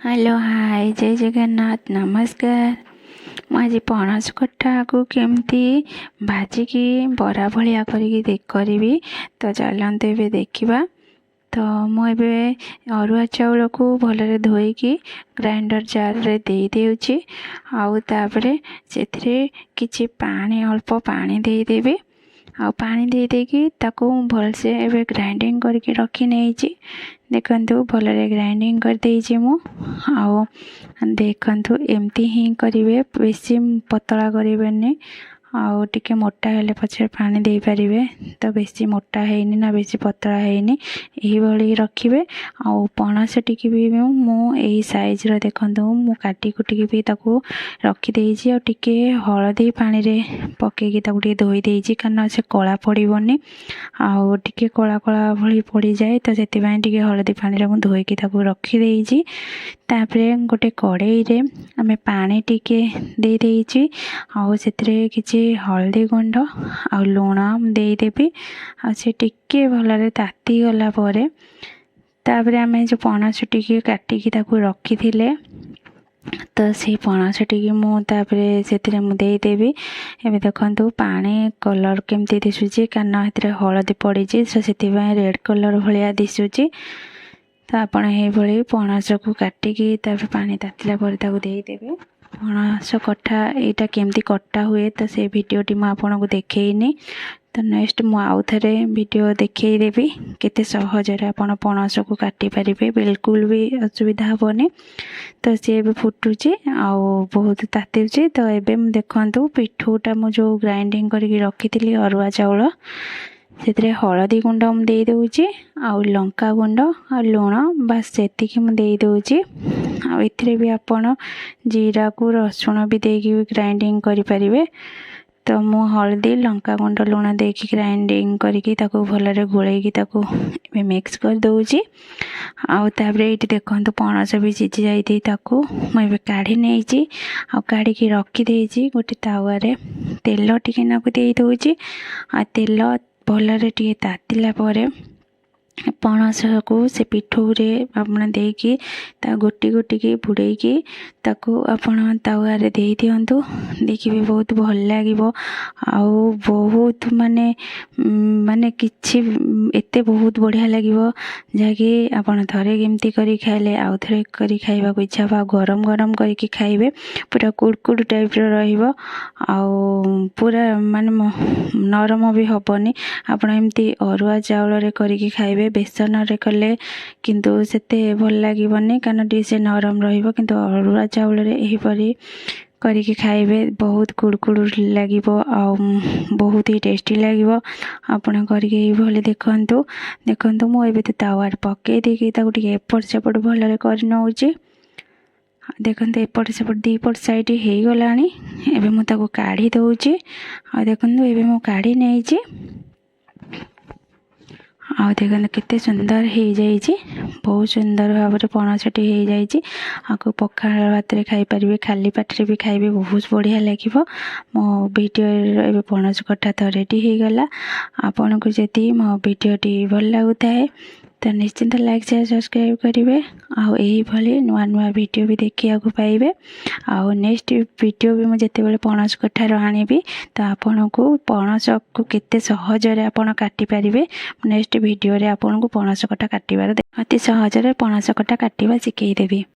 Hello hi जय जगन्नाथ नमस्कार। मुझे पणस कट्टा को केमती भाजिकी बरा भलिया करी तो चलते ए देखा। तो मुझे अरुआ चाउल को भलरे धोईकी ग्राइंडर जार रे दे देउची आउ तापरे सेथिरे किछि पानी अल्प पानी दे देबी आ पानी दे देकी ताको भलसे एबे ग्राइंडिंग करके रखी नहीं। देखंतु भलरे ग्राइंडिंग कर देइछि मु आउ देखंतु एमती ही करिवे बेसी पतला करिवेनी आउ टिके मोटा हेले पछे पानी दे पारिबे। तो बेसी मोटा हेनी ना बेसी पतला हेनी एही भली रखिबे। आउ पणस टिके भी मु एही साइज रो देखंतु मु काटी कुटी भी ताको रखी देइछि आ टिके हळदी पानी रे पकेकी ताको टिके धोई देइछि कारण से कला पड़िबोनी आउ टिके कला कला भली पड़ी जाए। तो सेति बाय टिके हळदी पानी रे मु धोईकी ताको रखी देइछि। तापरे गोटे कड़ाई रे आमे पानी टिके दे देइछि आउ सेतिरे किछि हल्दी गुंड आ लुण देदेवी आ से टिके भलरे ताती गला परे तापरे आमे जो पणस टिके काटिकी ताको रखी थिले तो से पणस टिके मु तापरे सेतिरे मु देदेवी। एबे देखंतु पानी कलर केमती दिसुची कारण हेतिरे हळदी पड़ीची सो सेति बाय रेड कलर भलिया दिसुची। तो आपण हे भली पणस को काटिकी तापर पानी तातिला परे ताको देदेवी। पणस कट्टा एटा केमती कट्टा हुए तो से वीडियोटी मु आपन को देखैनी। तो नेक्स्ट मु आउ थरे वीडियो देखै देबी केते सहज रे आपण पणस को काटी परिबे बिल्कुल भी असुविधा होबनी। तो से भी फुटुची आउ बहुत तातिउची। तो एबे मु देखंतु पिठोटा मु जो ग्राइंडिंग करके रखिथिली अरुआ चाउल सेतिरे हळदी गुंड मु दे देउची आउ लंका गुंड आ लुण बस सेतिकी मु दे देउची। आ इथिरे भी आपण जीरा को रसुण भी देकी ग्राइंडिंग करि परिबे। तो मु हल्दी लंका गुंड लुण देकी ग्राइंडिंग करके ताको भलरे गोळेकी ताको एबे मिक्स कर दउची। आउ तापरे इति देखंतु पणस भी सिझी जाईती ताको मु एबे काढी नेइची आ काढी की रखी देइची। गोटे तावा रे तेल टिके नाकु देई दउची आ तेल भलरे टिके तातिला परे पणस को से पिठो रे आपण देकी ता गोटी गोटी के बुड़ेकी ताको आपण तावा रे दे दियंतु देखिबे बहुत भल लागिवो। आउ बहुत माने माने किछि एते बहुत बढ़िया लागिवो जाके आपण थरे केमती करी खाइले आउ थरे करी खाइबा को इच्छा बा गरम गरम करके खाइबे पूरा कुड़कुड़ टाइप रो रहिवो आउ पूरा माने नरम भी हबनी। आपण एमती अरुआ चाउल रे करके खाइबे बेसन रे कले किंतु सेते भल लागिबनी कारण टी से नरम रहिबो किंतु अरुआ चाउल रे एही परी करके खाइबे बहुत कुड़कुड़ लागिबो आ बहुत ही टेस्टी लागिबो। आपण करके एही भले देखंतु देखंतु मु एबे तावा रे पके देकी ताको टिके एपट सेपट भलरे कर नउची। देखंतु एपट सेपट दीपट साइड हे गलानी एबे मु ताको काढी दउची आ देखंतु एबे मु काढी नेइची आ देखंतु केते सुंदर हे जाईची बहुत सुंदर भाबरे पणसटी हे जाईची। आको पखाळ भात रे खाई परिबे खाली पेट रे भी खाइबे बहुत बढ़िया लागिवो। मो वीडियो एबे पणस कट्टा तो रेडी हे गला। आपन को जति मो वीडियोटी भल लागुताए तो निश्चिंत लाइक शेयर सब्सक्राइब करिवे आउ एही भली नुआ नुआ वीडियो भी देखिया को पाइबे। आउ नेक्स्ट वीडियो भी मु जते बेले पणस कट्टा रो आनिबी तो आपन को पणस को केते सहज रे आपन काटी परिबे नेक्स्ट वीडियो रे आपन को पणस कट्टा काटिबार अति सहज रे पणस कट्टा काटिबा सिखै देबी।